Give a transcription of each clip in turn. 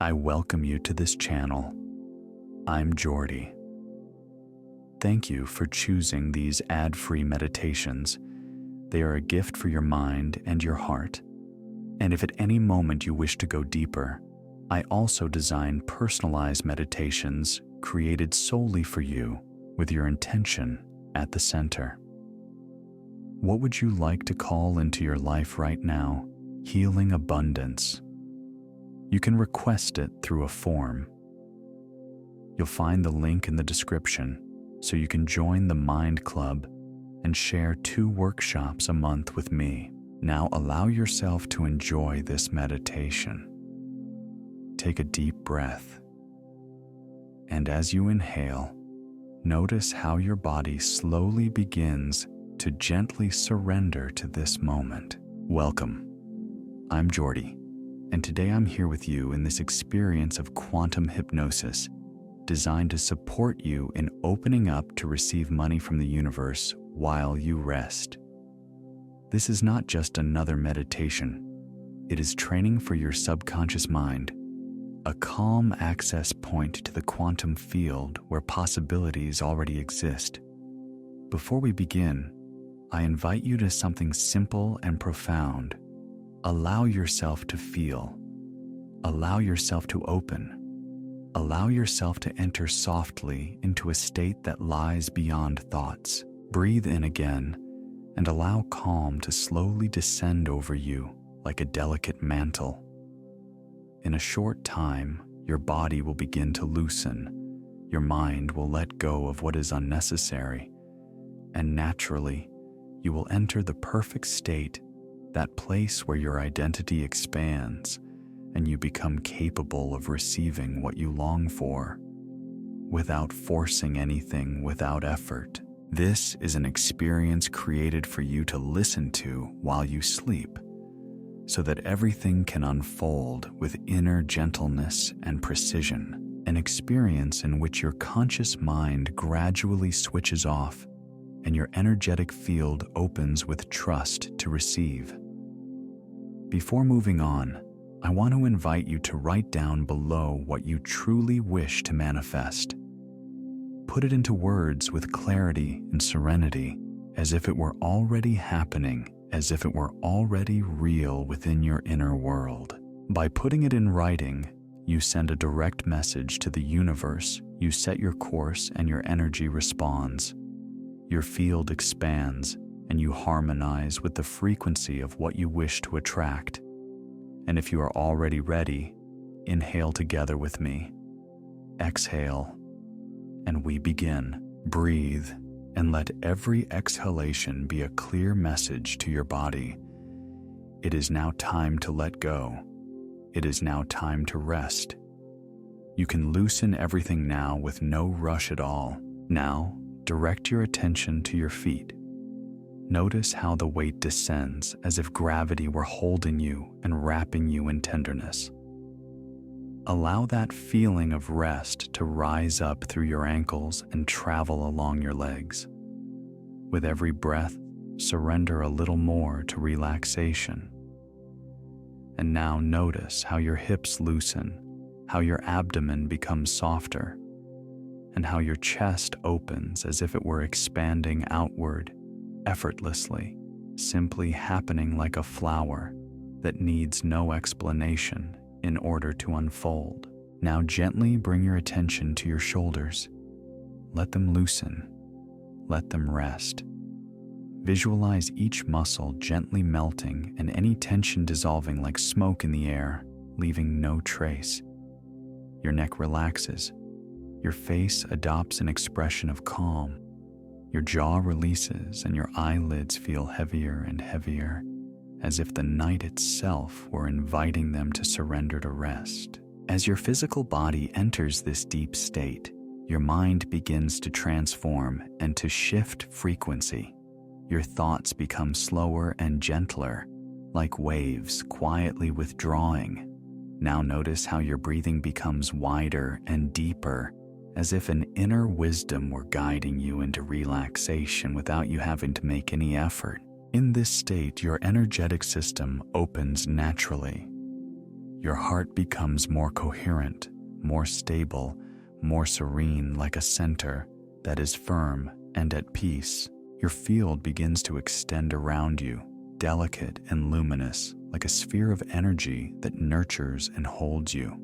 I welcome you to this channel. I'm Jordy. Thank you for choosing these ad-free meditations. They are a gift for your mind and your heart. And if at any moment you wish to go deeper, I also design personalized meditations created solely for you with your intention at the center. What would you like to call into your life right now? Healing abundance. You can request it through a form. You'll find the link in the description so you can join the Mind Club and share 2 workshops a month with me. Now allow yourself to enjoy this meditation. Take a deep breath. And as you inhale, notice how your body slowly begins to gently surrender to this moment. Welcome. I'm Jordy, and today I'm here with you in this experience of quantum hypnosis designed to support you in opening up to receive money from the universe while you rest. This is not just another meditation. It is training for your subconscious mind, a calm access point to the quantum field where possibilities already exist. Before we begin, I invite you to something simple and profound. Allow yourself to feel. Allow yourself to open. Allow yourself to enter softly into a state that lies beyond thoughts. Breathe in again and allow calm to slowly descend over you like a delicate mantle. In a short time, your body will begin to loosen. Your mind will let go of what is unnecessary, and naturally, you will enter the perfect state, that place where your identity expands and you become capable of receiving what you long for, without forcing anything, without effort. This is an experience created for you to listen to while you sleep, so that everything can unfold with inner gentleness and precision, an experience in which your conscious mind gradually switches off and your energetic field opens with trust to receive. Before moving on, I want to invite you to write down below what you truly wish to manifest. Put it into words with clarity and serenity, as if it were already happening, as if it were already real within your inner world. By putting it in writing, you send a direct message to the universe, you set your course, and your energy responds. Your field expands, and you harmonize with the frequency of what you wish to attract. And if you are already ready, inhale together with me. Exhale, and we begin. Breathe, and let every exhalation be a clear message to your body. It is now time to let go. It is now time to rest. You can loosen everything now with no rush at all. Now, direct your attention to your feet. Notice how the weight descends as if gravity were holding you and wrapping you in tenderness. Allow that feeling of rest to rise up through your ankles and travel along your legs. With every breath, surrender a little more to relaxation. And now notice how your hips loosen, how your abdomen becomes softer, and how your chest opens as if it were expanding outward, effortlessly, simply happening like a flower that needs no explanation in order to unfold. Now gently bring your attention to your shoulders. Let them loosen. Let them rest. Visualize each muscle gently melting and any tension dissolving like smoke in the air, leaving no trace. Your neck relaxes. Your face adopts an expression of calm. Your jaw releases and your eyelids feel heavier and heavier, as if the night itself were inviting them to surrender to rest. As your physical body enters this deep state, your mind begins to transform and to shift frequency. Your thoughts become slower and gentler, like waves quietly withdrawing. Now notice how your breathing becomes wider and deeper, as if an inner wisdom were guiding you into relaxation without you having to make any effort. In this state, your energetic system opens naturally. Your heart becomes more coherent, more stable, more serene, like a center that is firm and at peace. Your field begins to extend around you, delicate and luminous, like a sphere of energy that nurtures and holds you.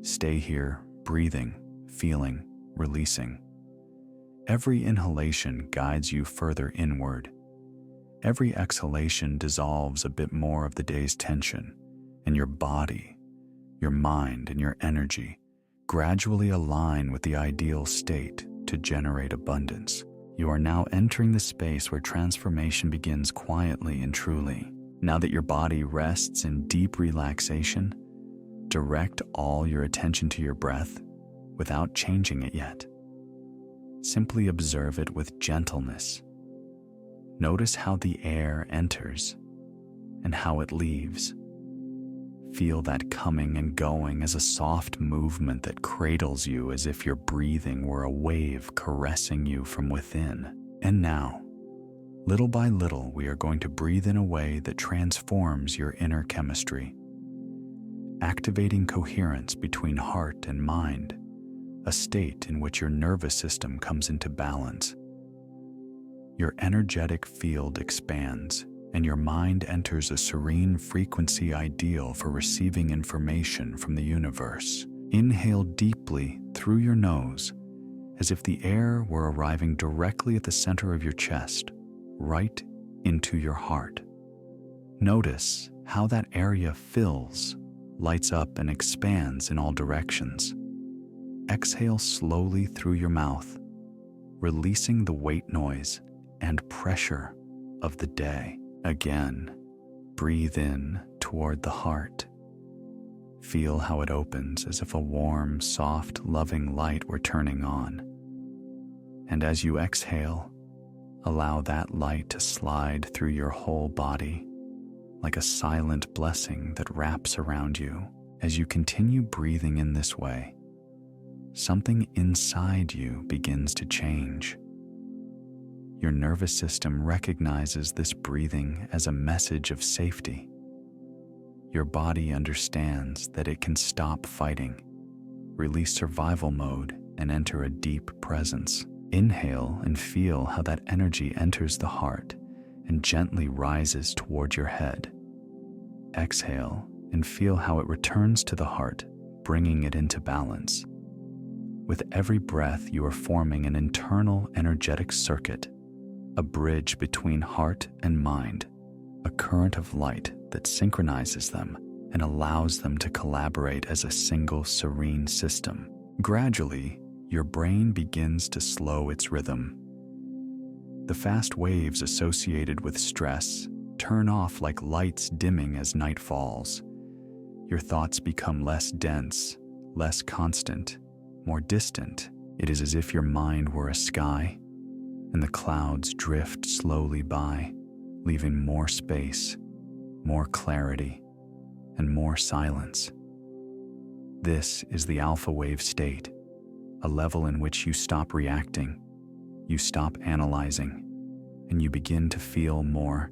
Stay here, breathing, feeling, releasing. Every inhalation guides you further inward. Every exhalation dissolves a bit more of the day's tension, and your body, your mind, and your energy gradually align with the ideal state to generate abundance. You are now entering the space where transformation begins quietly and truly. Now that your body rests in deep relaxation, direct all your attention to your breath without changing it yet. Simply observe it with gentleness. Notice how the air enters and how it leaves. Feel that coming and going as a soft movement that cradles you as if your breathing were a wave caressing you from within. And now, little by little, we are going to breathe in a way that transforms your inner chemistry, activating coherence between heart and mind, a state in which your nervous system comes into balance. Your energetic field expands, and your mind enters a serene frequency ideal for receiving information from the universe. Inhale deeply through your nose, as if the air were arriving directly at the center of your chest, right into your heart. Notice how that area fills, lights up, and expands in all directions. Exhale slowly through your mouth, releasing the weight noise and pressure of the day. Again, breathe in toward the heart. Feel how it opens as if a warm, soft, loving light were turning on. And as you exhale, allow that light to slide through your whole body like a silent blessing that wraps around you. As you continue breathing in this way, something inside you begins to change. Your nervous system recognizes this breathing as a message of safety. Your body understands that it can stop fighting, release survival mode, and enter a deep presence. Inhale and feel how that energy enters the heart and gently rises toward your head. Exhale and feel how it returns to the heart, bringing it into balance. With every breath, you are forming an internal energetic circuit, a bridge between heart and mind, a current of light that synchronizes them and allows them to collaborate as a single serene system. Gradually, your brain begins to slow its rhythm. The fast waves associated with stress turn off like lights dimming as night falls. Your thoughts become less dense, less constant, more distant. It is as if your mind were a sky, and the clouds drift slowly by, leaving more space, more clarity, and more silence. This is the alpha wave state, a level in which you stop reacting, you stop analyzing, and you begin to feel more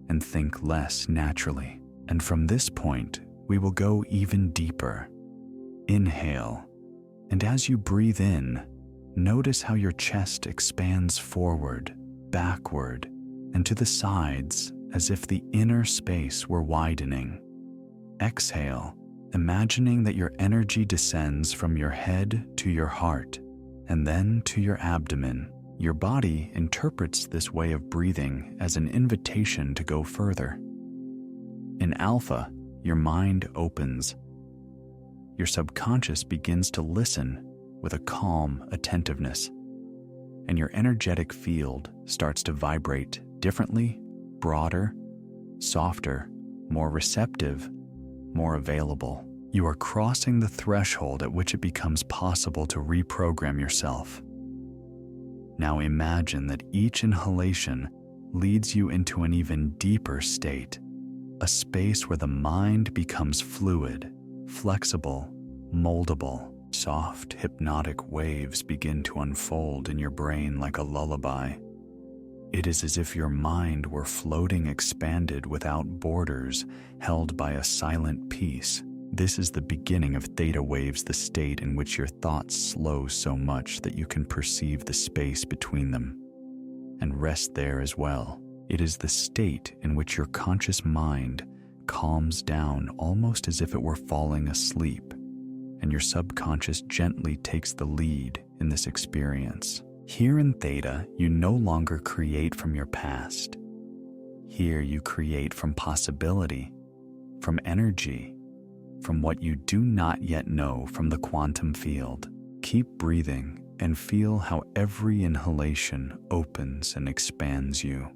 and think less naturally. And from this point, we will go even deeper. Inhale, and as you breathe in, notice how your chest expands forward, backward, and to the sides as if the inner space were widening. Exhale, imagining that your energy descends from your head to your heart and then to your abdomen. Your body interprets this way of breathing as an invitation to go further. In alpha, your mind opens. Your subconscious begins to listen with a calm attentiveness, and your energetic field starts to vibrate differently, broader, softer, more receptive, more available. You are crossing the threshold at which it becomes possible to reprogram yourself. Now imagine that each inhalation leads you into an even deeper state, a space where the mind becomes fluid, flexible, moldable. Soft, hypnotic waves begin to unfold in your brain like a lullaby. It is as if your mind were floating expanded without borders, held by a silent peace. This is the beginning of theta waves, the state in which your thoughts slow so much that you can perceive the space between them and rest there as well. It is the state in which your conscious mind calms down almost as if it were falling asleep, and your subconscious gently takes the lead in this experience. Here in theta, you no longer create from your past. Here you create from possibility, from energy, from what you do not yet know from the quantum field. Keep breathing and feel how every inhalation opens and expands you,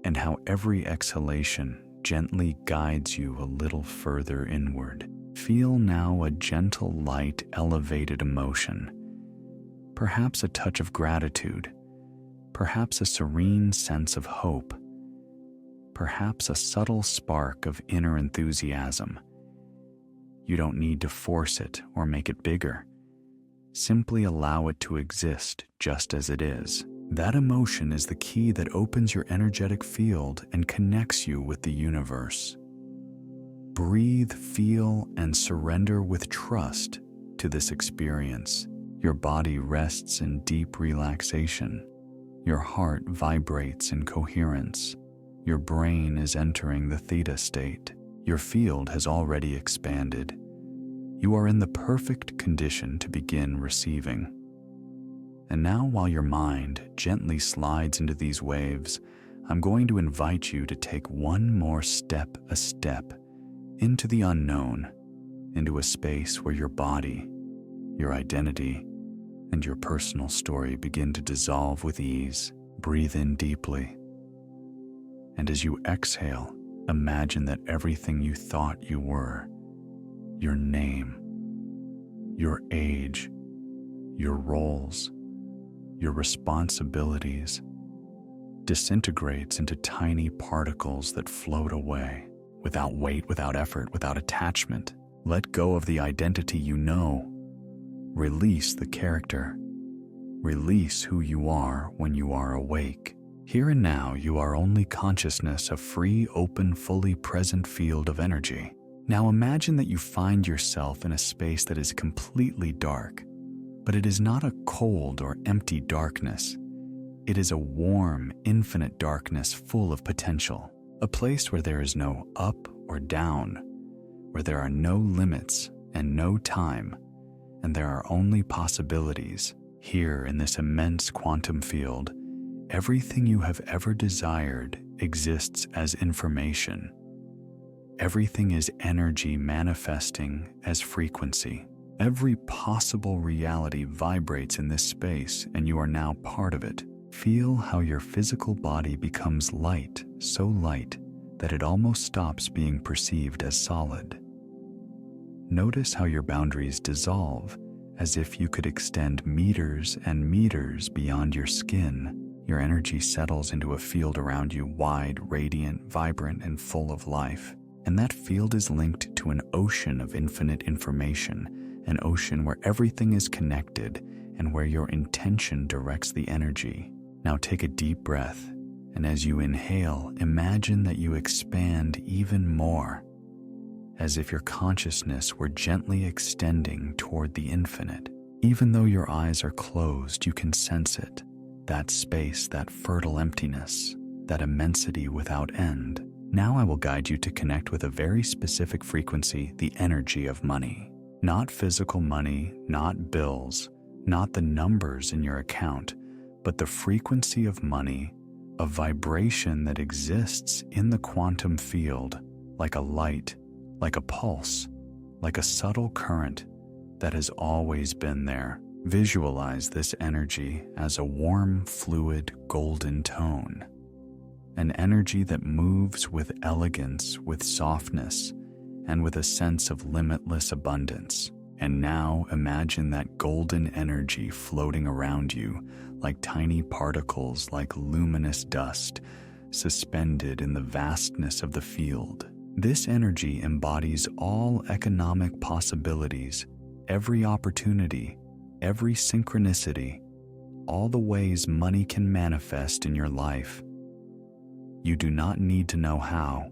and how every exhalation gently guides you a little further inward. Feel now a gentle, light, elevated emotion, perhaps a touch of gratitude, perhaps a serene sense of hope, perhaps a subtle spark of inner enthusiasm. You don't need to force it or make it bigger. Simply allow it to exist just as it is. That emotion is the key that opens your energetic field and connects you with the universe. Breathe, feel, and surrender with trust to this experience. Your body rests in deep relaxation. Your heart vibrates in coherence. Your brain is entering the theta state. Your field has already expanded. You are in the perfect condition to begin receiving. And now, while your mind gently slides into these waves, I'm going to invite you to take one more step into the unknown, into a space where your body, your identity, and your personal story begin to dissolve with ease. Breathe in deeply. And as you exhale, imagine that everything you thought you were, your name, your age, your roles, your responsibilities, disintegrates into tiny particles that float away, without weight, without effort, without attachment. Let go of the identity you know. Release the character. Release who you are when you are awake. Here and now, you are only consciousness, a free, open, fully present field of energy. Now imagine that you find yourself in a space that is completely dark, but it is not a cold or empty darkness. It is a warm, infinite darkness full of potential, a place where there is no up or down, where there are no limits and no time, and there are only possibilities. Here in this immense quantum field, everything you have ever desired exists as information. Everything is energy manifesting as frequency. Every possible reality vibrates in this space, and you are now part of it. Feel how your physical body becomes light, so light that it almost stops being perceived as solid. Notice how your boundaries dissolve, as if you could extend meters and meters beyond your skin. Your energy settles into a field around you, wide, radiant, vibrant, and full of life. And that field is linked to an ocean of infinite information, an ocean where everything is connected and where your intention directs the energy. Now take a deep breath, and as you inhale, imagine that you expand even more, as if your consciousness were gently extending toward the infinite. Even though your eyes are closed, you can sense it, that space, that fertile emptiness, that immensity without end. Now I will guide you to connect with a very specific frequency, the energy of money. Not physical money, not bills, not the numbers in your account, but the frequency of money, a vibration that exists in the quantum field, like a light, like a pulse, like a subtle current that has always been there. Visualize this energy as a warm, fluid, golden tone. An energy that moves with elegance, with softness, and with a sense of limitless abundance. And now imagine that golden energy floating around you like tiny particles, like luminous dust, suspended in the vastness of the field. This energy embodies all economic possibilities, every opportunity, every synchronicity, all the ways money can manifest in your life. You do not need to know how.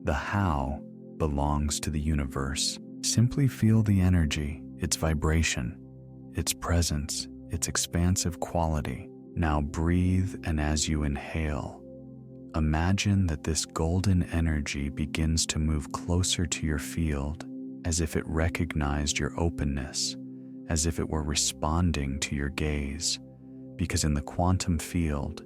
The how belongs to the universe. Simply feel the energy, its vibration, its presence, its expansive quality. Now breathe, and as you inhale, imagine that this golden energy begins to move closer to your field, as if it recognized your openness, as if it were responding to your gaze. Because in the quantum field,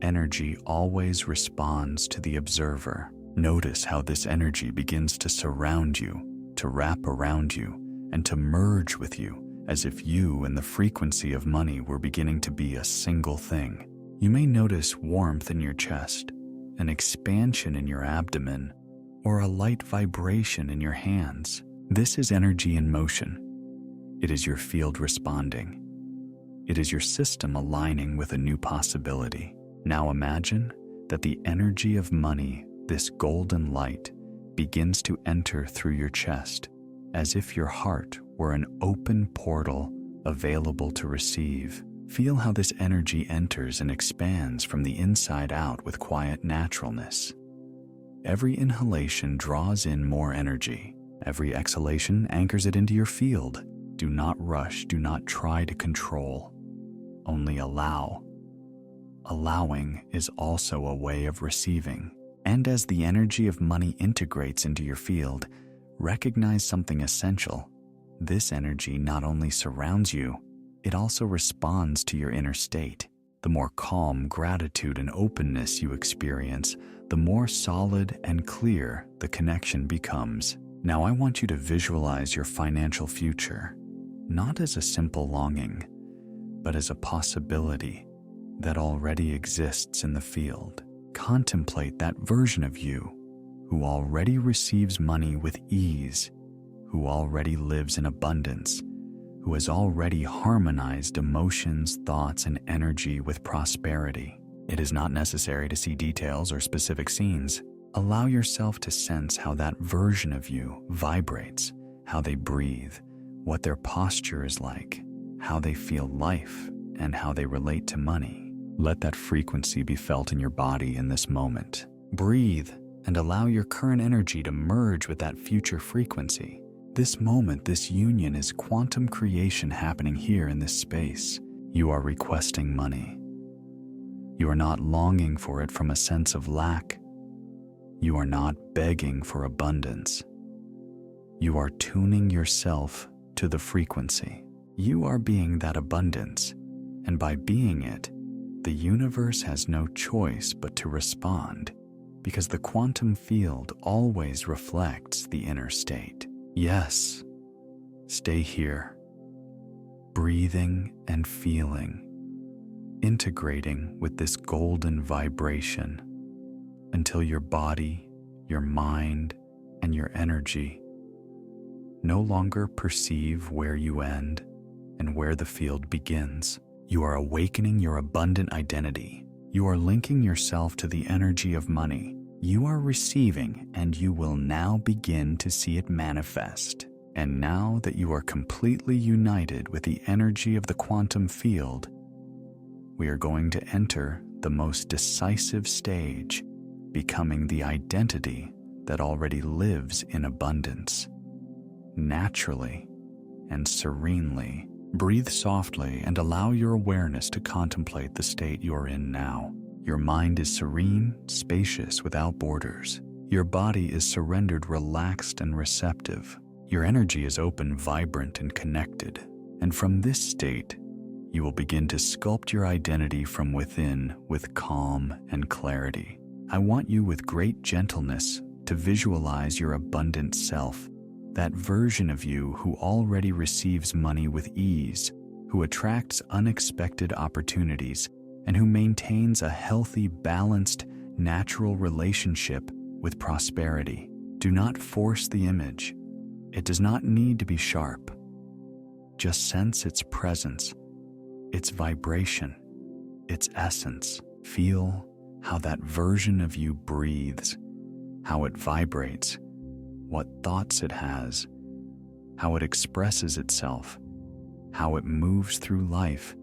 energy always responds to the observer. Notice how this energy begins to surround you, to wrap around you, and to merge with you, as if you and the frequency of money were beginning to be a single thing. You may notice warmth in your chest, an expansion in your abdomen, or a light vibration in your hands. This is energy in motion. It is your field responding. It is your system aligning with a new possibility. Now imagine that the energy of money, this golden light, begins to enter through your chest, as if your heart were an open portal available to receive. Feel how this energy enters and expands from the inside out with quiet naturalness. Every inhalation draws in more energy. Every exhalation anchors it into your field. Do not rush, do not try to control. Only allow. Allowing is also a way of receiving. And as the energy of money integrates into your field, recognize something essential. This energy not only surrounds you, it also responds to your inner state. The more calm, gratitude, and openness you experience, the more solid and clear the connection becomes. Now I want you to visualize your financial future, not as a simple longing, but as a possibility that already exists in the field. Contemplate that version of you who already receives money with ease, who already lives in abundance, who has already harmonized emotions, thoughts, and energy with prosperity. It is not necessary to see details or specific scenes. Allow yourself to sense how that version of you vibrates, how they breathe, what their posture is like, how they feel life, and how they relate to money. Let that frequency be felt in your body in this moment. Breathe and allow your current energy to merge with that future frequency. This moment, this union, is quantum creation happening here in this space. You are requesting money. You are not longing for it from a sense of lack. You are not begging for abundance. You are tuning yourself to the frequency. You are being that abundance, and by being it, the universe has no choice but to respond, because the quantum field always reflects the inner state. Yes, stay here, breathing and feeling, integrating with this golden vibration until your body, your mind, and your energy no longer perceive where you end and where the field begins. You are awakening your abundant identity. You are linking yourself to the energy of money. You are receiving, and you will now begin to see it manifest. And now that you are completely united with the energy of the quantum field, we are going to enter the most decisive stage, becoming the identity that already lives in abundance. Naturally and serenely, breathe softly and allow your awareness to contemplate the state you're in now. Your mind is serene, spacious, without borders. Your body is surrendered, relaxed, and receptive. Your energy is open, vibrant, and connected. And from this state, you will begin to sculpt your identity from within with calm and clarity. I want you, with great gentleness, to visualize your abundant self, that version of you who already receives money with ease, who attracts unexpected opportunities, and who maintains a healthy, balanced, natural relationship with prosperity. Do not force the image. It does not need to be sharp. Just sense its presence, its vibration, its essence. Feel how that version of you breathes, how it vibrates, what thoughts it has, how it expresses itself, how it moves through life,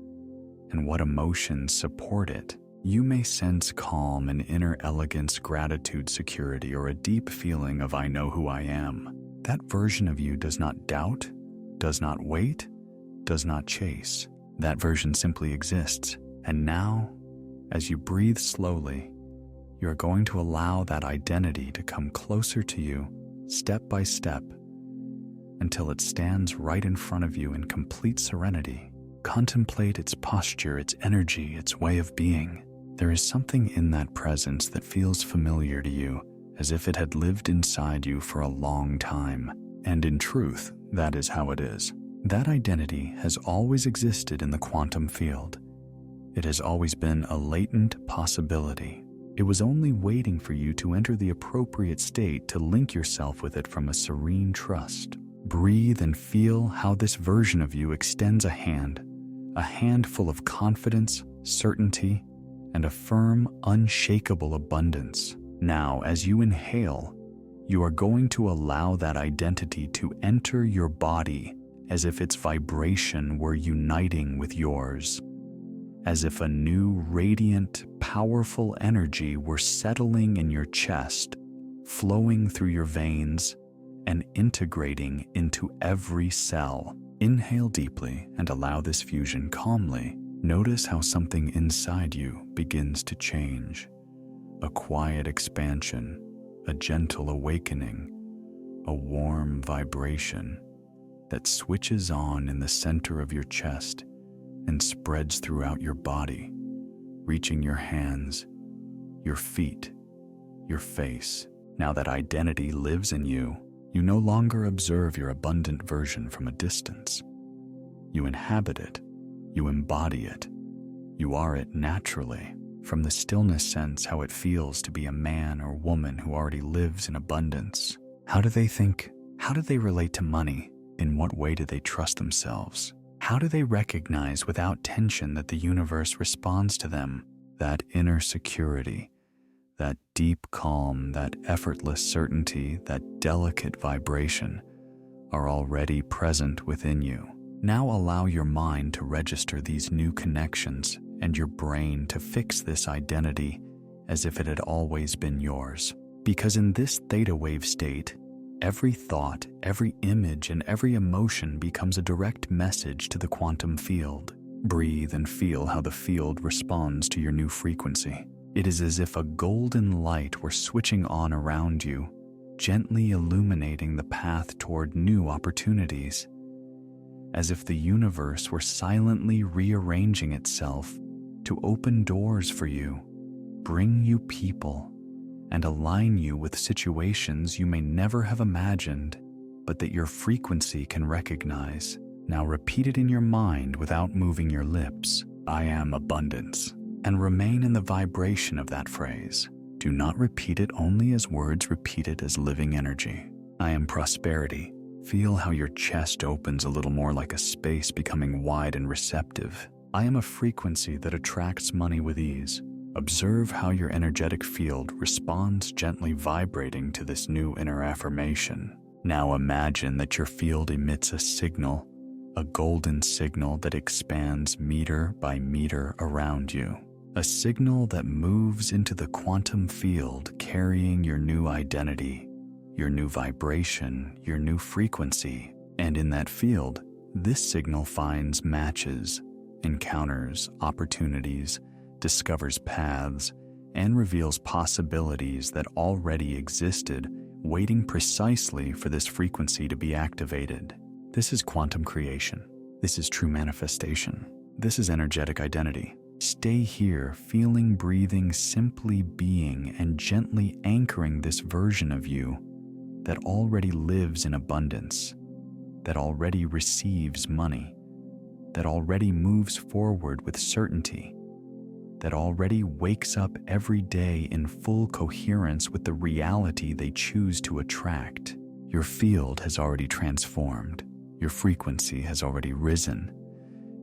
and what emotions support it. You may sense calm and inner elegance, gratitude, security, or a deep feeling of "I know who I am." That version of you does not doubt, does not wait, does not chase. That version simply exists. And now, as you breathe slowly, you are going to allow that identity to come closer to you, step by step, until it stands right in front of you in complete serenity. Contemplate its posture, its energy, its way of being. There is something in that presence that feels familiar to you, as if it had lived inside you for a long time. And in truth, that is how it is. That identity has always existed in the quantum field. It has always been a latent possibility. It was only waiting for you to enter the appropriate state to link yourself with it from a serene trust. Breathe and feel how this version of you extends a hand full of confidence, certainty, and a firm, unshakable abundance. Now, as you inhale, you are going to allow that identity to enter your body as if its vibration were uniting with yours, as if a new, radiant, powerful energy were settling in your chest, flowing through your veins, and integrating into every cell. Inhale deeply and allow this fusion calmly. Notice how something inside you begins to change. A quiet expansion, a gentle awakening, a warm vibration that switches on in the center of your chest and spreads throughout your body, reaching your hands, your feet, your face. Now that identity lives in you, you no longer observe your abundant version from a distance. You inhabit it, you embody it, you are it naturally. From the stillness, sense how it feels to be a man or woman who already lives in abundance. How do they think? How do they relate to money? In what way do they trust themselves? How do they recognize without tension that the universe responds to them? That inner security, that deep calm, that effortless certainty, that delicate vibration are already present within you. Now allow your mind to register these new connections and your brain to fix this identity as if it had always been yours. Because in this theta wave state, every thought, every image, and every emotion becomes a direct message to the quantum field. Breathe and feel how the field responds to your new frequency. It is as if a golden light were switching on around you, gently illuminating the path toward new opportunities. As if the universe were silently rearranging itself to open doors for you, bring you people, and align you with situations you may never have imagined, but that your frequency can recognize. Now repeat it in your mind without moving your lips. I am abundance. And remain in the vibration of that phrase. Do not repeat it only as words, repeat it as living energy. I am prosperity. Feel how your chest opens a little more like a space becoming wide and receptive. I am a frequency that attracts money with ease. Observe how your energetic field responds, gently vibrating to this new inner affirmation. Now imagine that your field emits a signal, a golden signal that expands meter by meter around you. A signal that moves into the quantum field, carrying your new identity, your new vibration, your new frequency. And in that field, this signal finds matches, encounters, opportunities, discovers paths, and reveals possibilities that already existed, waiting precisely for this frequency to be activated. This is quantum creation. This is true manifestation. This is energetic identity. Stay here, feeling, breathing, simply being, and gently anchoring this version of you that already lives in abundance, that already receives money, that already moves forward with certainty, that already wakes up every day in full coherence with the reality they choose to attract. Your field has already transformed. Your frequency has already risen.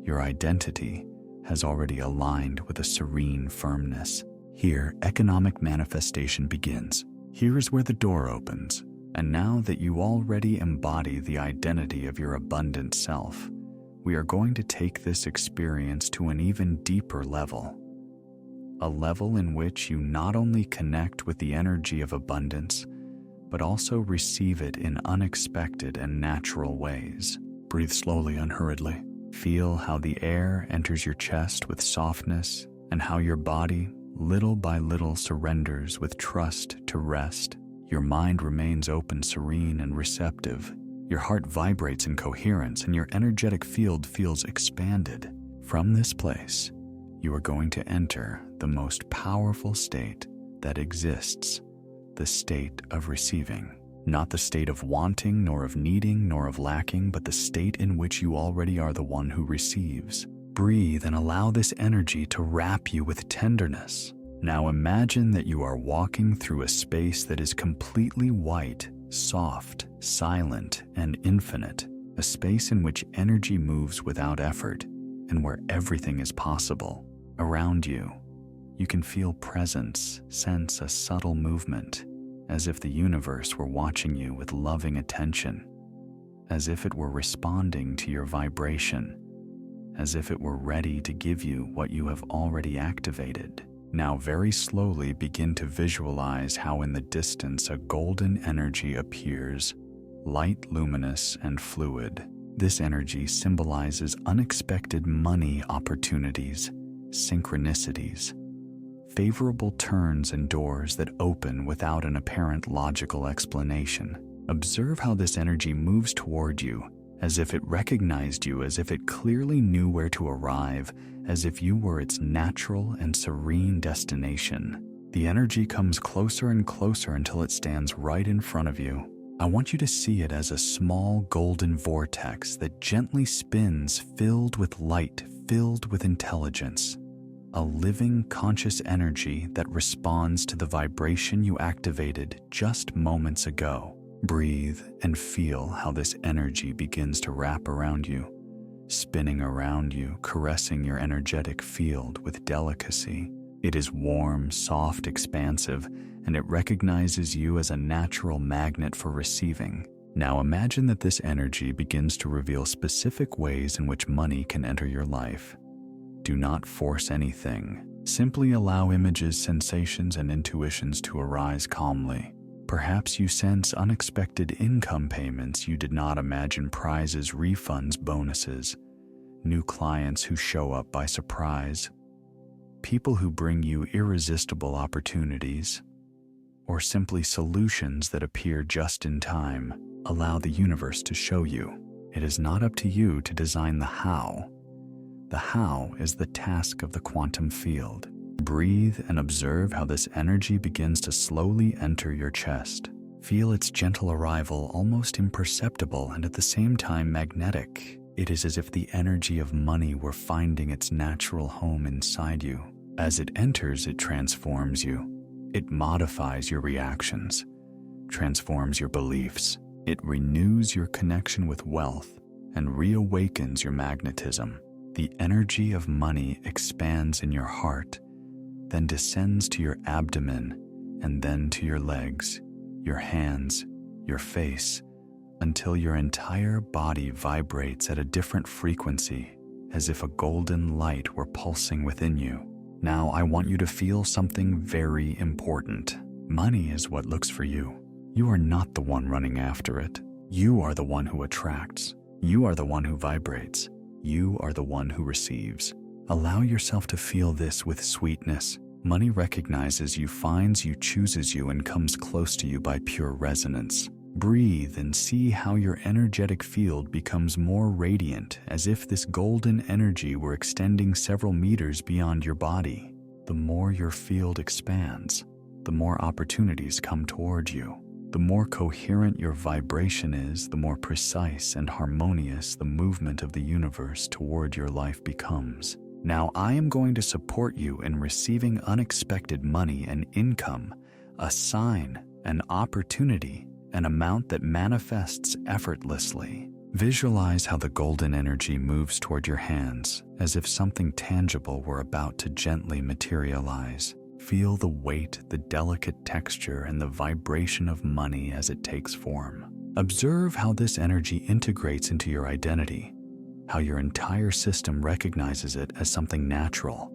Your identity has already aligned with a serene firmness. Here, economic manifestation begins. Here is where the door opens. And now that you already embody the identity of your abundant self, we are going to take this experience to an even deeper level. A level in which you not only connect with the energy of abundance, but also receive it in unexpected and natural ways. Breathe slowly and hurriedly. Feel how the air enters your chest with softness and how your body, little by little, surrenders with trust to rest. Your mind remains open, serene, and receptive. Your heart vibrates in coherence and your energetic field feels expanded. From this place, you are going to enter the most powerful state that exists, the state of receiving. Not the state of wanting, nor of needing, nor of lacking, but the state in which you already are the one who receives. Breathe and allow this energy to wrap you with tenderness. Now imagine that you are walking through a space that is completely white, soft, silent, and infinite, a space in which energy moves without effort and where everything is possible. Around you, you can feel presence, sense a subtle movement, as if the universe were watching you with loving attention, as if it were responding to your vibration, as if it were ready to give you what you have already activated. Now very slowly begin to visualize how in the distance a golden energy appears, light, luminous, and fluid. This energy symbolizes unexpected money opportunities, synchronicities, favorable turns and doors that open without an apparent logical explanation. Observe how this energy moves toward you, as if it recognized you, as if it clearly knew where to arrive, as if you were its natural and serene destination. The energy comes closer and closer until it stands right in front of you. I want you to see it as a small golden vortex that gently spins, filled with light, filled with intelligence. A living, conscious energy that responds to the vibration you activated just moments ago. Breathe and feel how this energy begins to wrap around you, spinning around you, caressing your energetic field with delicacy. It is warm, soft, expansive, and it recognizes you as a natural magnet for receiving. Now imagine that this energy begins to reveal specific ways in which money can enter your life. Do not force anything. Simply allow images, sensations, and intuitions to arise calmly. Perhaps you sense unexpected income payments you did not imagine, prizes, refunds, bonuses, new clients who show up by surprise, people who bring you irresistible opportunities, or simply solutions that appear just in time. Allow the universe to show you. It is not up to you to design the how. The how is the task of the quantum field. Breathe and observe how this energy begins to slowly enter your chest. Feel its gentle arrival, almost imperceptible and at the same time magnetic. It is as if the energy of money were finding its natural home inside you. As it enters, it transforms you. It modifies your reactions, transforms your beliefs. It renews your connection with wealth and reawakens your magnetism. The energy of money expands in your heart, then descends to your abdomen, and then to your legs, your hands, your face, until your entire body vibrates at a different frequency, as if a golden light were pulsing within you. Now I want you to feel something very important. Money is what looks for you. You are not the one running after it. You are the one who attracts. You are the one who vibrates. You are the one who receives. Allow yourself to feel this with sweetness. Money recognizes you, finds you, chooses you, and comes close to you by pure resonance. Breathe and see how your energetic field becomes more radiant, as if this golden energy were extending several meters beyond your body. The more your field expands, the more opportunities come toward you. The more coherent your vibration is, the more precise and harmonious the movement of the universe toward your life becomes. Now I am going to support you in receiving unexpected money and income, a sign, an opportunity, an amount that manifests effortlessly. Visualize how the golden energy moves toward your hands, as if something tangible were about to gently materialize. Feel the weight, the delicate texture, and the vibration of money as it takes form. Observe how this energy integrates into your identity, how your entire system recognizes it as something natural,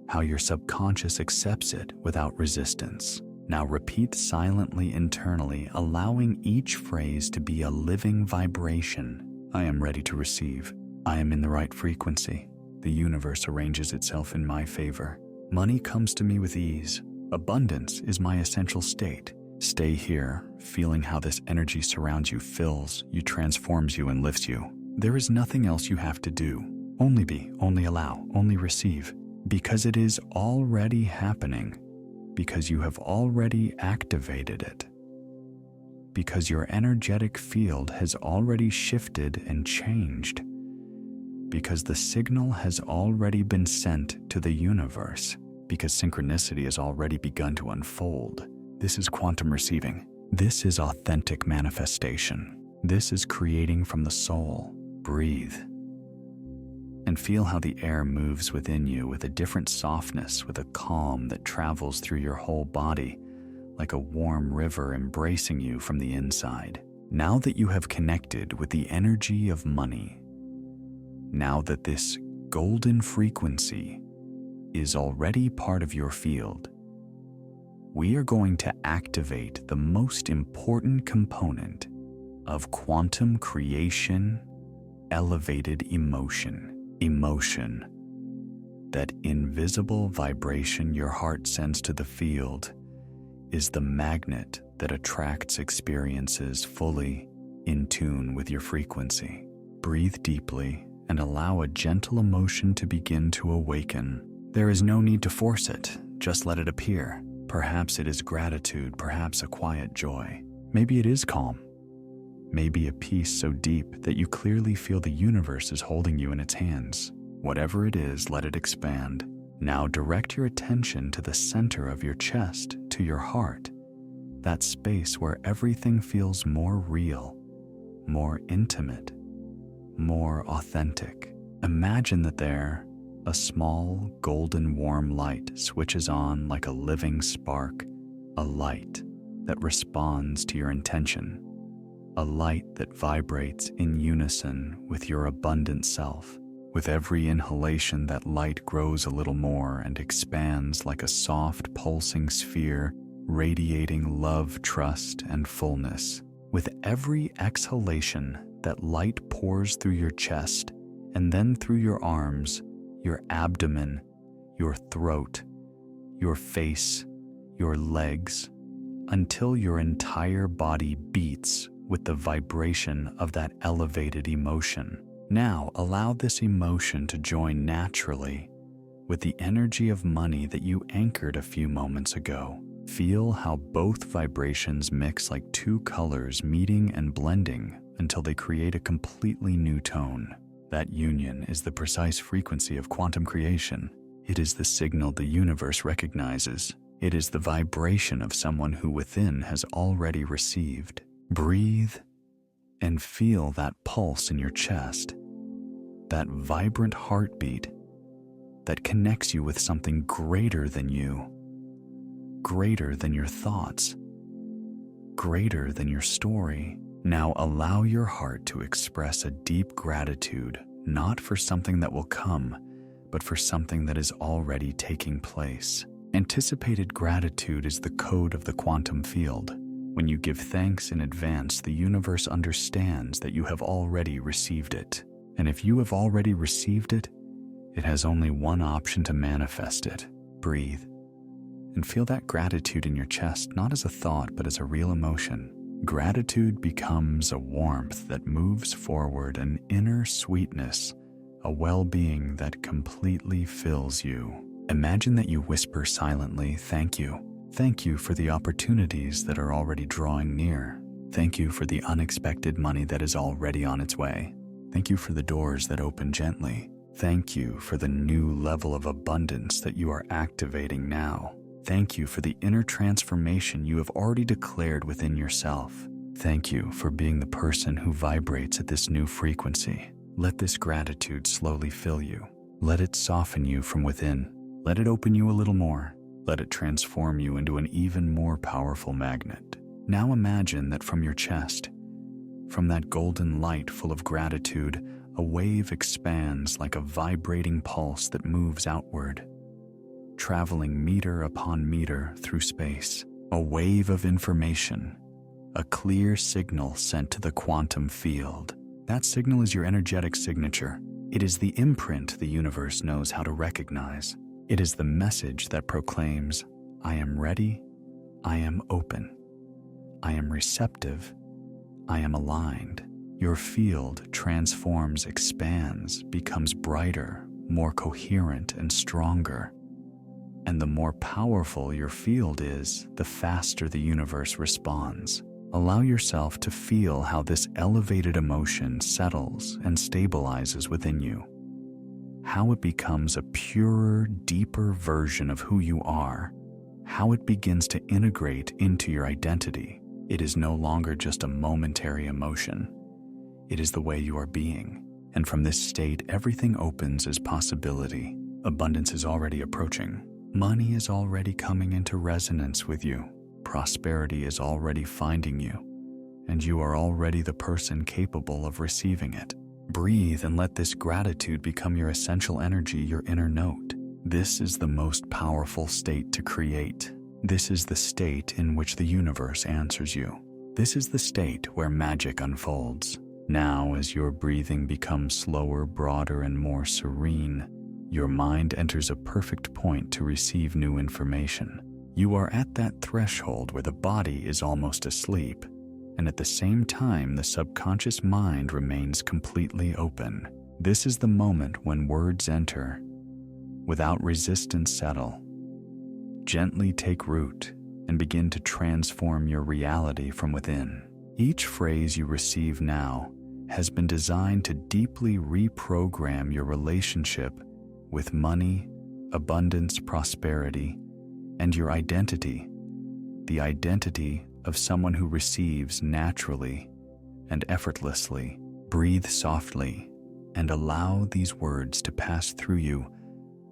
how your subconscious accepts it without resistance. Now repeat silently internally, allowing each phrase to be a living vibration. I am ready to receive. I am in the right frequency. The universe arranges itself in my favor. Money comes to me with ease. Abundance is my essential state. Stay here, feeling how this energy surrounds you, fills you, transforms you, and lifts you. There is nothing else you have to do. Only be, only allow, only receive. Because it is already happening. Because you have already activated it. Because your energetic field has already shifted and changed. Because the signal has already been sent to the universe. Because synchronicity has already begun to unfold. This is quantum receiving. This is authentic manifestation. This is creating from the soul. Breathe. And feel how the air moves within you with a different softness, with a calm that travels through your whole body, like a warm river embracing you from the inside. Now that you have connected with the energy of money, now that this golden frequency is already part of your field, we are going to activate the most important component of quantum creation: elevated emotion. Emotion, that invisible vibration your heart sends to the field, is the magnet that attracts experiences fully in tune with your frequency. Breathe deeply and allow a gentle emotion to begin to awaken. There is no need to force it, just let it appear. Perhaps it is gratitude, perhaps a quiet joy. Maybe it is calm. Maybe a peace so deep that you clearly feel the universe is holding you in its hands. Whatever it is, let it expand. Now direct your attention to the center of your chest, to your heart, that space where everything feels more real, more intimate, more authentic. Imagine that there, a small, golden warm light switches on like a living spark, a light that responds to your intention. A light that vibrates in unison with your abundant self. With every inhalation, that light grows a little more and expands like a soft, pulsing sphere, radiating love, trust, and fullness. With every exhalation, that light pours through your chest and then through your arms, your abdomen, your throat, your face, your legs, until your entire body beats with the vibration of that elevated emotion. Now allow this emotion to join naturally with the energy of money that you anchored a few moments ago. Feel how both vibrations mix like two colors, meeting and blending until they create a completely new tone. That union is the precise frequency of quantum creation. It is the signal the universe recognizes. It is the vibration of someone who within has already received. Breathe and feel that pulse in your chest, that vibrant heartbeat that connects you with something greater than you, greater than your thoughts, greater than your story. Now allow your heart to express a deep gratitude, not for something that will come, but for something that is already taking place. Anticipated gratitude is the code of the quantum field. When you give thanks in advance, the universe understands that you have already received it. And if you have already received it, it has only one option to manifest it. Breathe and feel that gratitude in your chest, not as a thought, but as a real emotion. Gratitude becomes a warmth that moves forward, an inner sweetness, a well-being that completely fills you. Imagine that you whisper silently, "Thank you. Thank you for the opportunities that are already drawing near. Thank you for the unexpected money that is already on its way. Thank you for the doors that open gently. Thank you for the new level of abundance that you are activating now. Thank you for the inner transformation you have already declared within yourself. Thank you for being the person who vibrates at this new frequency." Let this gratitude slowly fill you. Let it soften you from within. Let it open you a little more. Let it transform you into an even more powerful magnet. Now imagine that from your chest, from that golden light full of gratitude, A wave expands like a vibrating pulse that moves outward, traveling meter upon meter through space. A wave of information, a clear signal sent to the quantum field. That signal is your energetic signature. It is the imprint the universe knows how to recognize. It is the message that proclaims, I am ready, I am open, I am receptive, I am aligned. Your field transforms, expands, becomes brighter, more coherent and stronger. And the more powerful your field is, the faster the universe responds. Allow yourself to feel how this elevated emotion settles and stabilizes within you. How it becomes a purer, deeper version of who you are. How it begins to integrate into your identity. It is no longer just a momentary emotion. It is the way you are being. And from this state, everything opens as possibility. Abundance is already approaching. Money is already coming into resonance with you. Prosperity is already finding you, and you are already the person capable of receiving it. Breathe and let this gratitude become your essential energy, your inner note. This is the most powerful state to create. This is the state in which the universe answers you. This is the state where magic unfolds. Now, as your breathing becomes slower, broader, and more serene, your mind enters a perfect point to receive new information. You are at that threshold where the body is almost asleep, and at the same time the subconscious mind remains completely open. This is the moment when words enter, without resistance settle, gently take root, and begin to transform your reality from within. Each phrase you receive now has been designed to deeply reprogram your relationship with money, abundance, prosperity, and your identity, the identity of someone who receives naturally and effortlessly. Breathe softly and allow these words to pass through you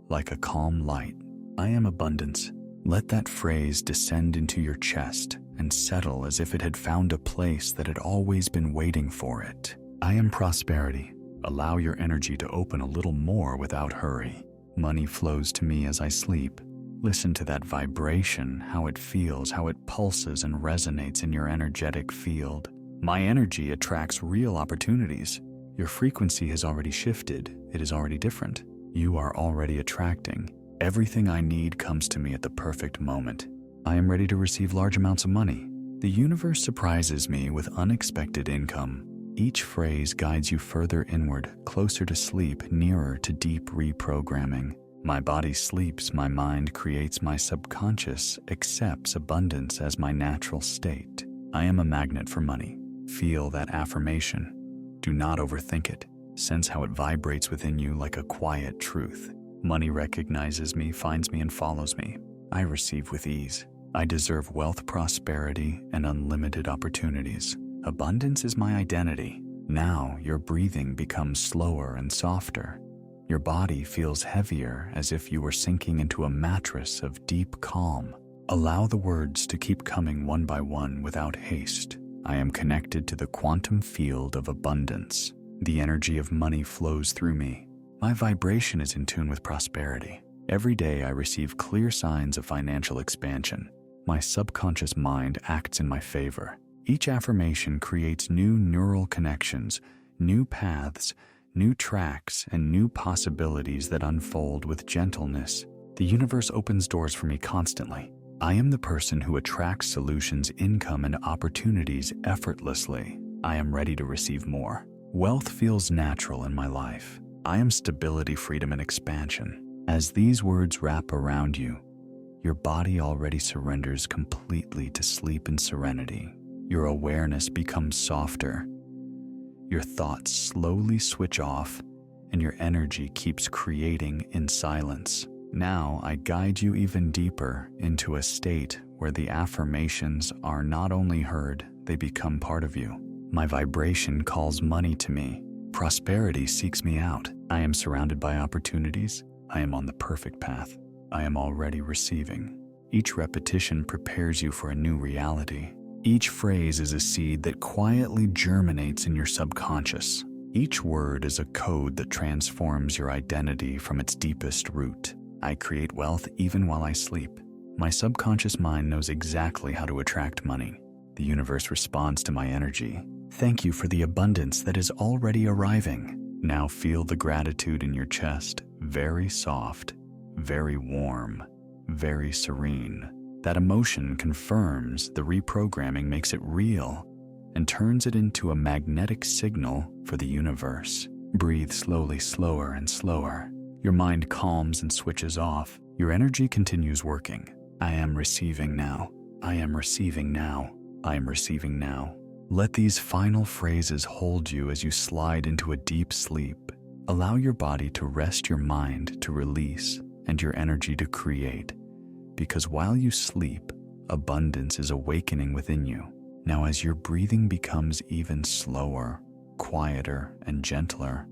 like a calm light. I am abundance. Let that phrase descend into your chest and settle as if it had found a place that had always been waiting for it. I am prosperity. Allow your energy to open a little more without hurry. Money flows to me as I sleep. Listen to that vibration, how it feels, how it pulses and resonates in your energetic field. My energy attracts real opportunities. Your frequency has already shifted. It is already different. You are already attracting. Everything I need comes to me at the perfect moment. I am ready to receive large amounts of money. The universe surprises me with unexpected income. Each phrase guides you further inward, closer to sleep, nearer to deep reprogramming. My body sleeps, my mind creates, my subconscious accepts abundance as my natural state. I am a magnet for money. Feel that affirmation. Do not overthink it. Sense how it vibrates within you like a quiet truth. Money recognizes me, finds me, and follows me. I receive with ease. I deserve wealth, prosperity, and unlimited opportunities. Abundance is my identity. Now your breathing becomes slower and softer. Your body feels heavier, as if you were sinking into a mattress of deep calm. Allow the words to keep coming one by one without haste. I am connected to the quantum field of abundance. The energy of money flows through me. My vibration is in tune with prosperity. Every day I receive clear signs of financial expansion. My subconscious mind acts in my favor. Each affirmation creates new neural connections, new paths, new tracks, and new possibilities that unfold with gentleness. The universe opens doors for me constantly. I am the person who attracts solutions, income, and opportunities effortlessly. I am ready to receive more. Wealth feels natural in my life. I am stability, freedom, and expansion. As these words wrap around you, your body already surrenders completely to sleep and serenity. Your awareness becomes softer. Your thoughts slowly switch off, and your energy keeps creating in silence. Now I guide you even deeper into a state where the affirmations are not only heard, they become part of you. My vibration calls money to me. Prosperity seeks me out. I am surrounded by opportunities. I am on the perfect path. I am already receiving. Each repetition prepares you for a new reality. Each phrase is a seed that quietly germinates in your subconscious. Each word is a code that transforms your identity from its deepest root. I create wealth even while I sleep. My subconscious mind knows exactly how to attract money. The universe responds to my energy. Thank you for the abundance that is already arriving. Now feel the gratitude in your chest, very soft, very warm, very serene. That emotion confirms the reprogramming makes it real and turns it into a magnetic signal for the universe. Breathe slowly, slower and slower. Your mind calms and switches off. Your energy continues working. I am receiving now. I am receiving now. I am receiving now. Let these final phrases hold you as you slide into a deep sleep. Allow your body to rest, your mind to release, and your energy to create. Because while you sleep, abundance is awakening within you. Now, as your breathing becomes even slower, quieter, and gentler,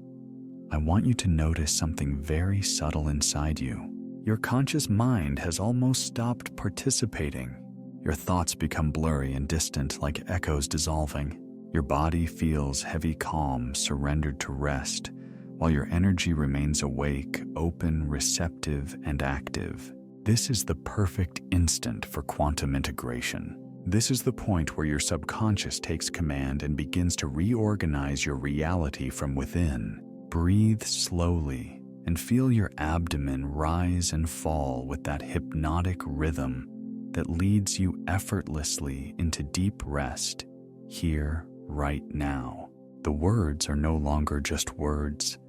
I want you to notice something very subtle inside you. Your conscious mind has almost stopped participating. Your thoughts become blurry and distant, like echoes dissolving. Your body feels heavy calm, surrendered to rest, while your energy remains awake, open, receptive, and active. This is the perfect instant for quantum integration. This is the point where your subconscious takes command and begins to reorganize your reality from within. Breathe slowly and feel your abdomen rise and fall with that hypnotic rhythm that leads you effortlessly into deep rest, here, right now. The words are no longer just words.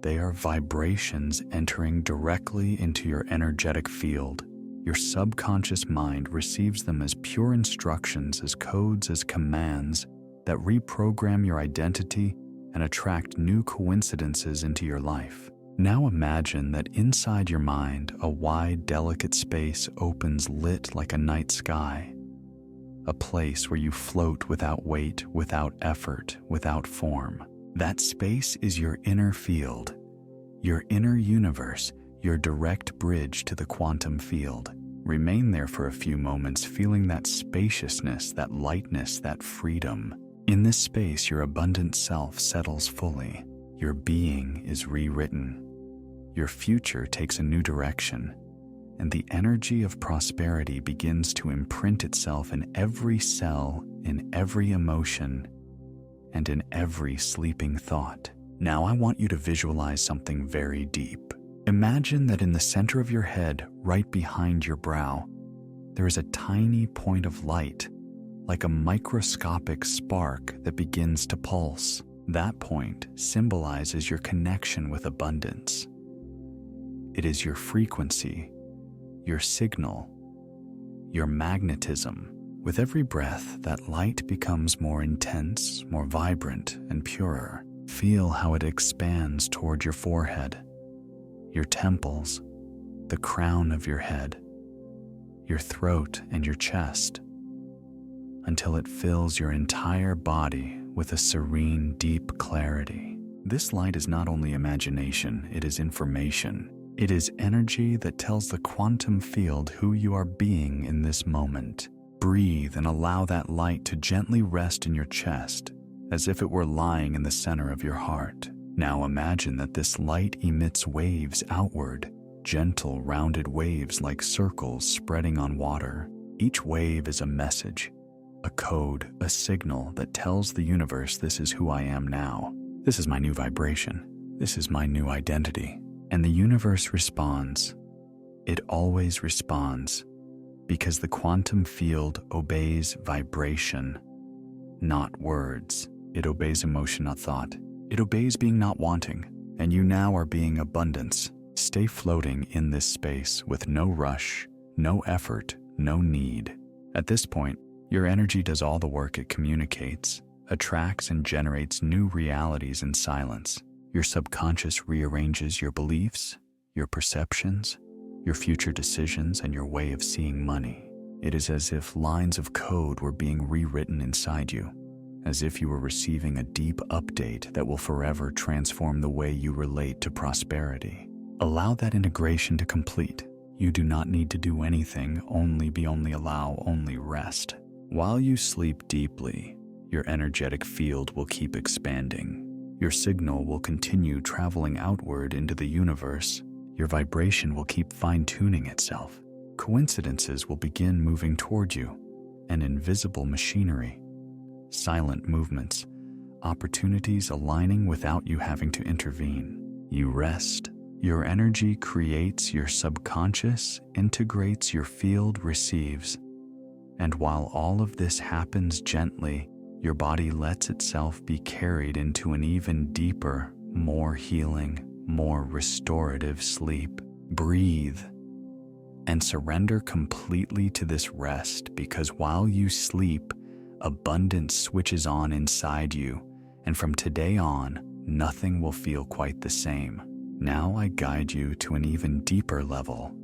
They are vibrations entering directly into your energetic field. Your subconscious mind receives them as pure instructions, as codes, as commands that reprogram your identity and attract new coincidences into your life. Now imagine that inside your mind, a wide, delicate space opens, lit like a night sky. A place where you float without weight, without effort, without form. That space is your inner field, your inner universe, your direct bridge to the quantum field. Remain there for a few moments, feeling that spaciousness, that lightness, that freedom. In this space, your abundant self settles fully. Your being is rewritten. Your future takes a new direction, and the energy of prosperity begins to imprint itself in every cell, in every emotion, and in every sleeping thought. Now I want you to visualize something very deep. Imagine that in the center of your head, right behind your brow, there is a tiny point of light, like a microscopic spark that begins to pulse. That point symbolizes your connection with abundance. It is your frequency, your signal, your magnetism. With every breath, that light becomes more intense, more vibrant, and purer. Feel how it expands toward your forehead, your temples, the crown of your head, your throat and your chest, until it fills your entire body with a serene, deep clarity. This light is not only imagination, it is information. It is energy that tells the quantum field who you are being in this moment. Breathe and allow that light to gently rest in your chest, as if it were lying in the center of your heart. Now imagine that this light emits waves outward, gentle, rounded waves like circles spreading on water. Each wave is a message, a code, a signal that tells the universe, this is who I am now. This is my new vibration. This is my new identity. And the universe responds. It always responds, because the quantum field obeys vibration, not words. It obeys emotion, not thought. It obeys being not wanting, and you now are being abundance. Stay floating in this space with no rush, no effort, no need. At this point, your energy does all the work. It communicates, attracts, and generates new realities in silence. Your subconscious rearranges your beliefs, your perceptions, your future decisions, and your way of seeing money. It is as if lines of code were being rewritten inside you, as if you were receiving a deep update that will forever transform the way you relate to prosperity. Allow that integration to complete. You do not need to do anything, only allow, only rest. While you sleep deeply, your energetic field will keep expanding. Your signal will continue traveling outward into the universe. Your vibration will keep fine-tuning itself. Coincidences will begin moving toward you, an invisible machinery. Silent movements, opportunities aligning without you having to intervene. You rest. Your energy creates, your subconscious integrates, your field receives. And while all of this happens gently, your body lets itself be carried into an even deeper, more healing, more restorative sleep. Breathe and surrender completely to this rest, because while you sleep, abundance switches on inside you, and from today on, nothing will feel quite the same. Now I guide you to an even deeper level,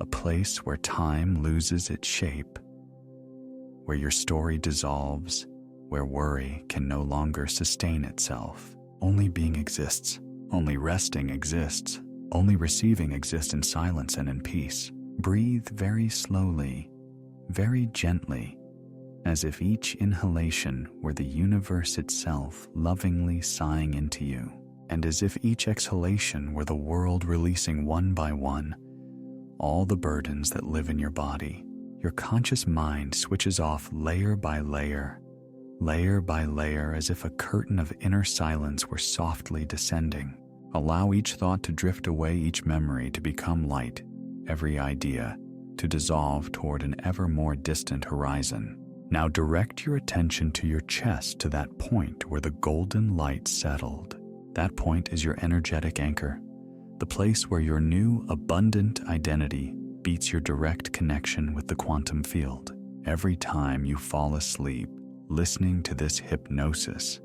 a place where time loses its shape, where your story dissolves, where worry can no longer sustain itself. Only being exists, only resting exists, only receiving exists in silence and in peace. Breathe very slowly, very gently, as if each inhalation were the universe itself lovingly sighing into you, and as if each exhalation were the world releasing one by one all the burdens that live in your body. Your conscious mind switches off layer by layer, as if a curtain of inner silence were softly descending. Allow each thought to drift away, each memory to become light, every idea to dissolve toward an ever more distant horizon. Now direct your attention to your chest, to that point where the golden light settled. That point is your energetic anchor, the place where your new, abundant identity beats your direct connection with the quantum field. Every time you fall asleep, listening to this hypnosis,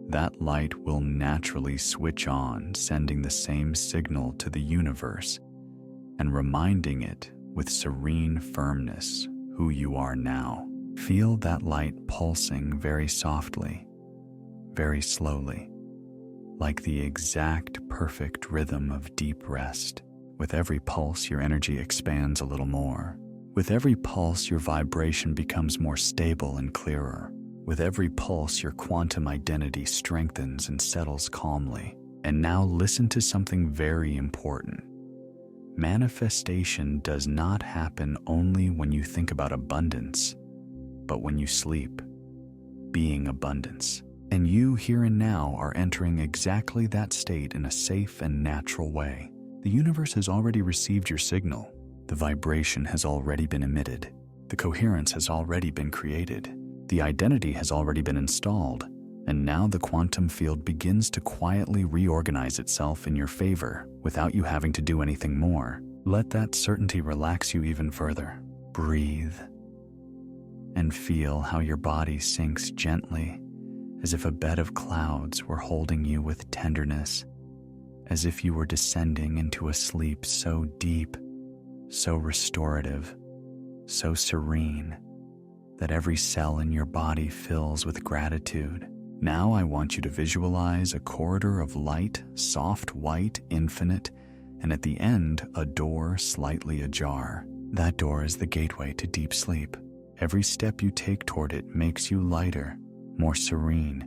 that light will naturally switch on, sending the same signal to the universe and reminding it with serene firmness who you are now. Feel that light pulsing very softly, very slowly, like the exact perfect rhythm of deep rest. With every pulse, your energy expands a little more. With every pulse, your vibration becomes more stable and clearer. With every pulse, your quantum identity strengthens and settles calmly. And now listen to something very important. Manifestation does not happen only when you think about abundance, but when you sleep, being abundance. And you, here and now, are entering exactly that state in a safe and natural way. The universe has already received your signal. The vibration has already been emitted. The coherence has already been created. The identity has already been installed. And now the quantum field begins to quietly reorganize itself in your favor without you having to do anything more. Let that certainty relax you even further. Breathe and feel how your body sinks gently, as if a bed of clouds were holding you with tenderness, as if you were descending into a sleep so deep, so restorative, so serene, that every cell in your body fills with gratitude. Now I want you to visualize a corridor of light, soft, white, infinite, and at the end, a door slightly ajar. That door is the gateway to deep sleep. Every step you take toward it makes you lighter, more serene,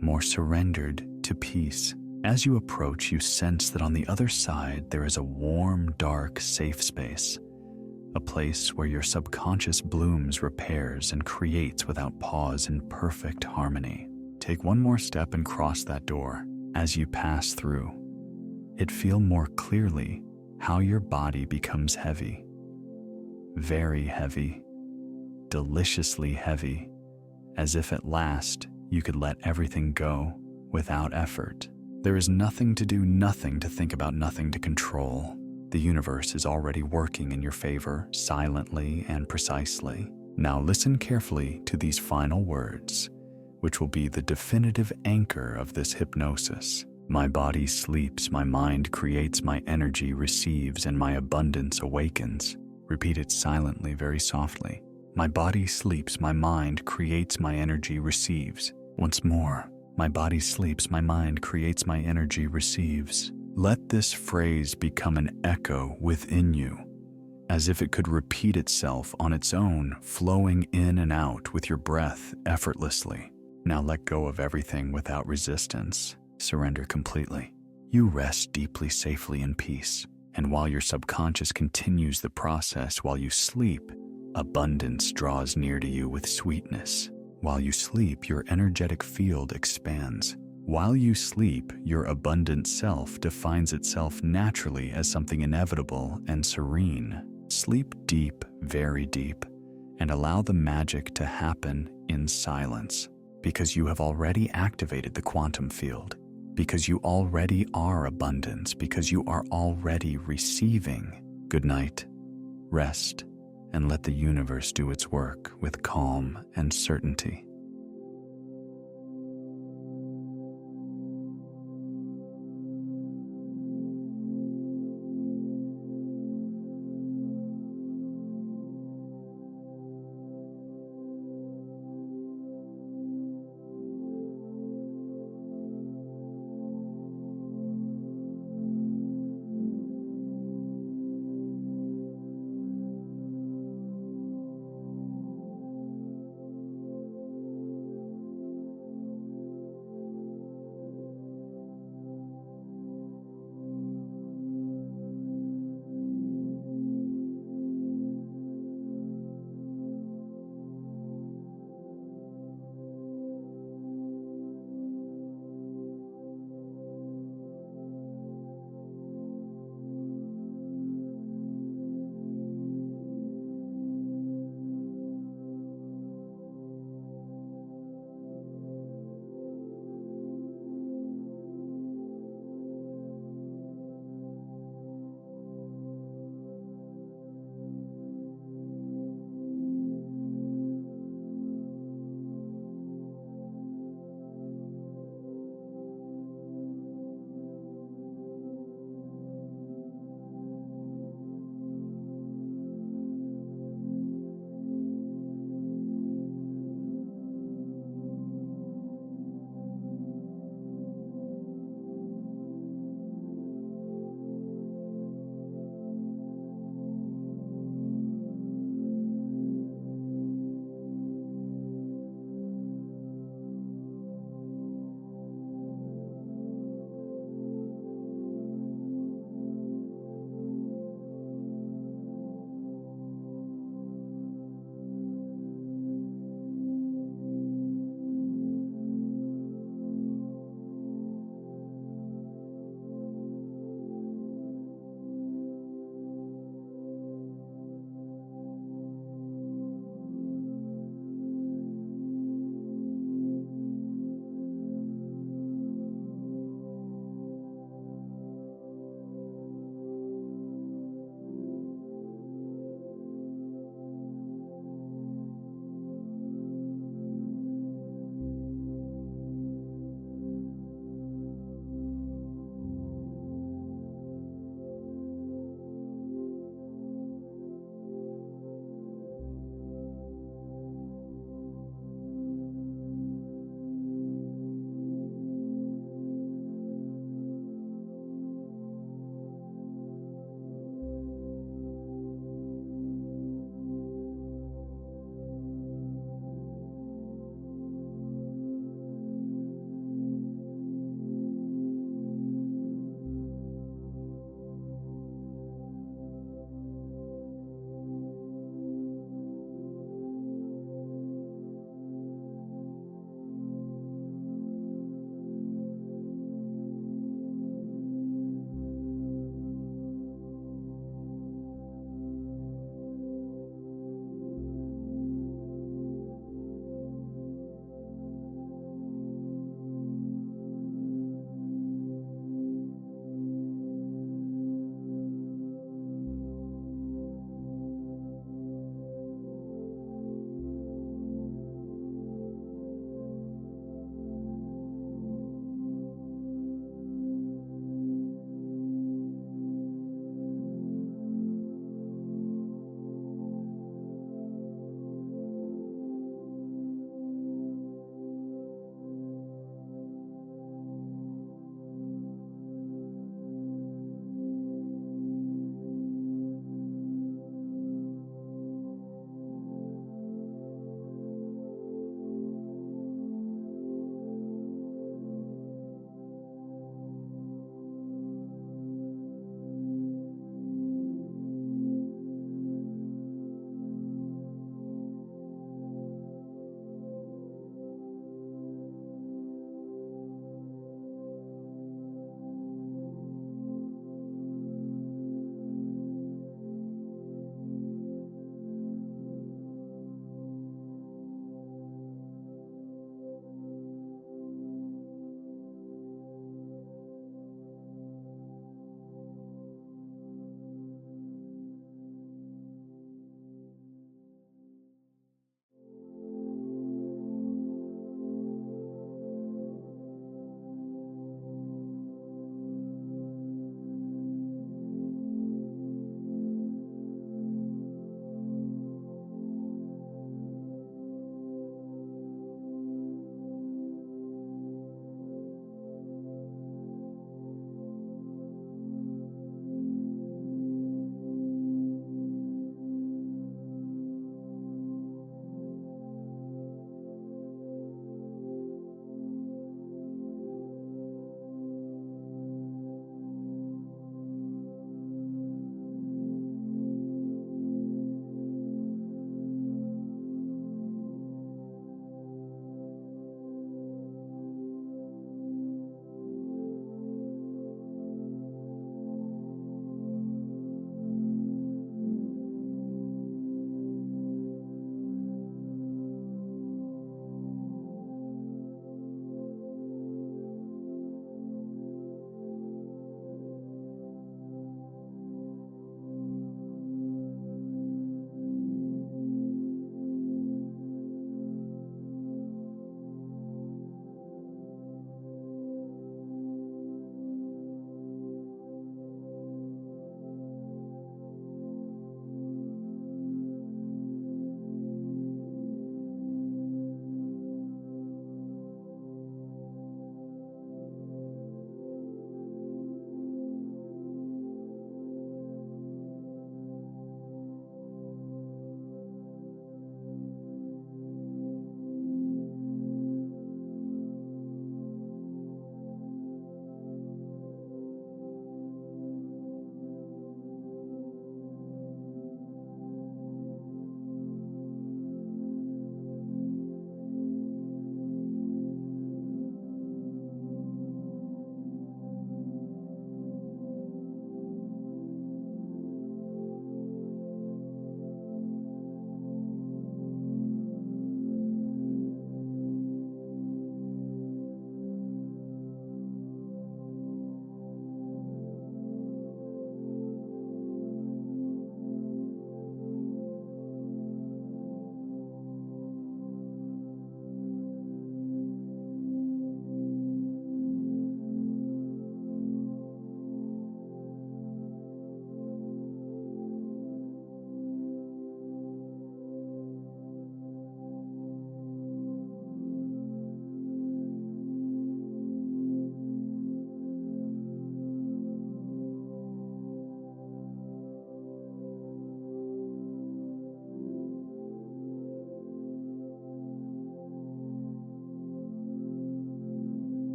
more surrendered to peace. As you approach, you sense that on the other side there is a warm, dark, safe space, a place where your subconscious blooms, repairs, and creates without pause in perfect harmony. Take one more step and cross that door. As you pass through, it feel more clearly how your body becomes heavy, very heavy, deliciously heavy, as if at last you could let everything go without effort. There is nothing to do, nothing to think about, nothing to control. The universe is already working in your favor, silently and precisely. Now listen carefully to these final words, which will be the definitive anchor of this hypnosis. My body sleeps, my mind creates, my energy receives, and my abundance awakens. Repeat it silently, very softly. My body sleeps, my mind creates, my energy receives. Once more. My body sleeps, my mind creates, my energy receives. Let this phrase become an echo within you, as if it could repeat itself on its own, flowing in and out with your breath effortlessly. Now let go of everything without resistance. surrender completely. You rest deeply, safely in peace. And while your subconscious continues the process, while you sleep, abundance draws near to you with sweetness. While you sleep, your energetic field expands. While you sleep, your abundant self defines itself naturally as something inevitable and serene. Sleep deep, very deep, and allow the magic to happen in silence, because you have already activated the quantum field, because you already are abundance, because you are already receiving. Good night, rest, and let the universe do its work with calm and certainty.